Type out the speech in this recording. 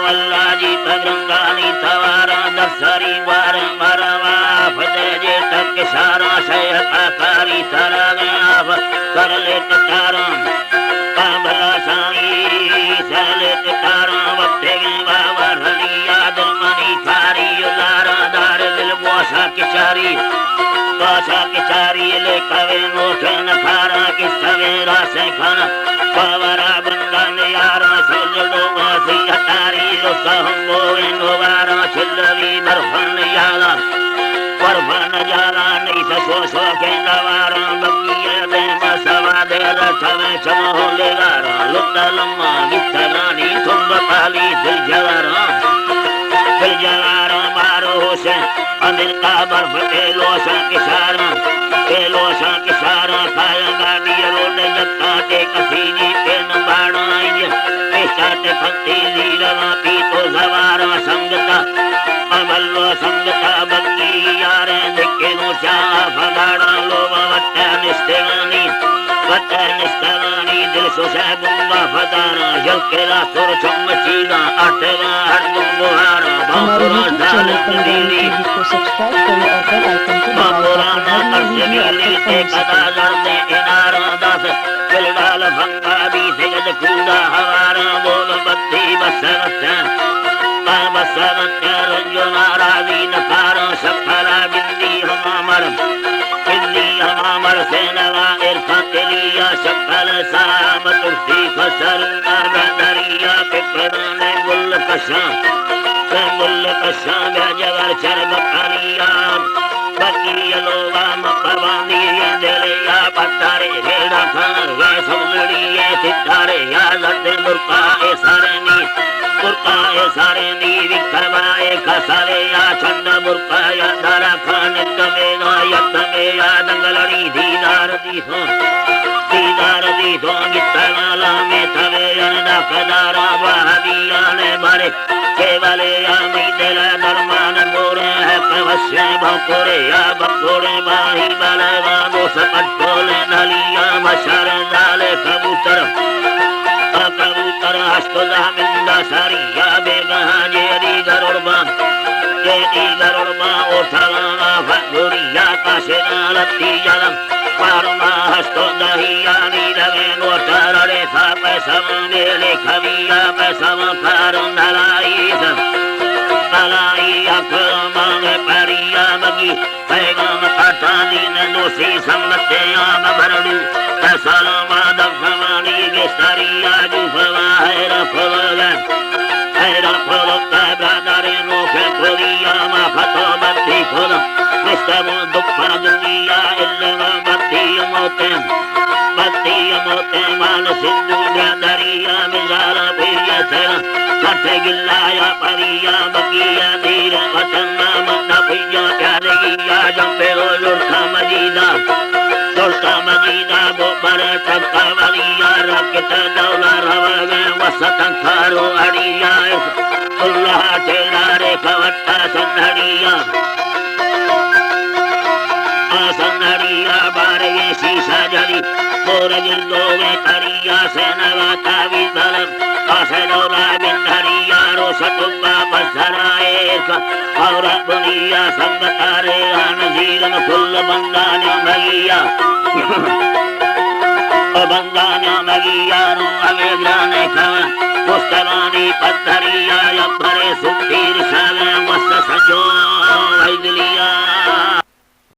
वल्लाजी तगरंगानी तवारा दसरी वार मरवा फजे तक सारा शयताकारी तरगाव करले तारा काबला साई सले तारा वक्ते बाबा रलिया दरमनी थारी लारा दार दिल बोसा किचारी ले कवे मोठे नखारा कि सवेरा से खाना पावरा बंदन यारा सुलडो वासी हटारी लो सहंगो नोवारा छिलवी दरफन याला परफन जाला नहीं सो सो के नवारा बगिए दे मसवा दे रथवे चमो लेगारा लुटा लम्मा गितलानी तुम पाली दिल जवारा मारो से अमेरिका बर्फ के लोसा किसारा खाया गाड़ी रोड जत्ता के कसीनी पे नंबाड़ाई पेशाते फंती लीलवा पी तो जवारा संगता अमल्लो संगता बग्गी यारे दिखे नो चाह फगाड़ा लोवा वट्टा निस्तेगानी दिल सुशा गुंगा फदारा यल्केला सुर चम्मचीना अटेवा हरदुम बुहारा बापुरा जालत दीली बापुरा नाकर जमीली ते कदा लड़ते इनारा दास किलडाल भंगा भी सेगद कूड़ा हवारा बोल बत्ती बसरत रंजना राजी नकारा सफला बिंदी हमामर सेनवा इरफा तेलिया सफल साम तुसी खसर नरदरिया पिपरने गुल कशा जवर चरग पानिया बकी लोवा मकवानी दिलिया पत्तारे हेड़ा खान वे समड़ी सितारे या लड़ मुर्का सारे नी विक्रमाए खसारे या छंद मुर्का या दारा खान तमे या दंगलड़ी दीदार दी सो गितनाला में थवे अनदा कदारा बहदिया ने बारे केवले या मिदला दरमान मोरे है कवश्य बकोरे या बकोरे बाही बलवा दो सपटोले नलिया मशर दाले कबूतर हस्तदा मिंदा सारिया बेगहा जेरी गरुड़बा ओठला फगुरिया काशेना लत्ती जलम पारमा हस्तदा हिया नीलवे नोटरड़े सा पैसम बेले खविया पैसम फारम धलाई मांगे परिया मगी पैगम कटानी नोसी सम्मते आम भरडू सलामा दफवानी के सरिया जुफवा है रफल ब्रादरे नोखे खोलिया मा फतो बत्ती खोल मिस्टर दुखा दुनिया इल्ला बत्ती मोते मान सिंधु ब्रादरिया मिजारा भैया सरा छठे गिल्लाया परिया बगिया धीर वचना मन्ना भैया प्यारिया जंबे लुड़का मजीदा बोबर सबका वलिया रखत दौला रवगे वसतन खारो अड़िया अल्लाह तेरा रे खवट्टा सन्नड़िया बारे शीशा जली मोर जिंदोगे करिया से नवाता विधलम कासे दौला बिंधरिया रो सतुबा बसराए और बुनिया संगतारे अनजीरन फुल बंगान्या मगिया रो अवेग्राने खवा पुस्तवानी पत्थरिया यब्बरे सुखीर सावे वस्त सजो वैदलिया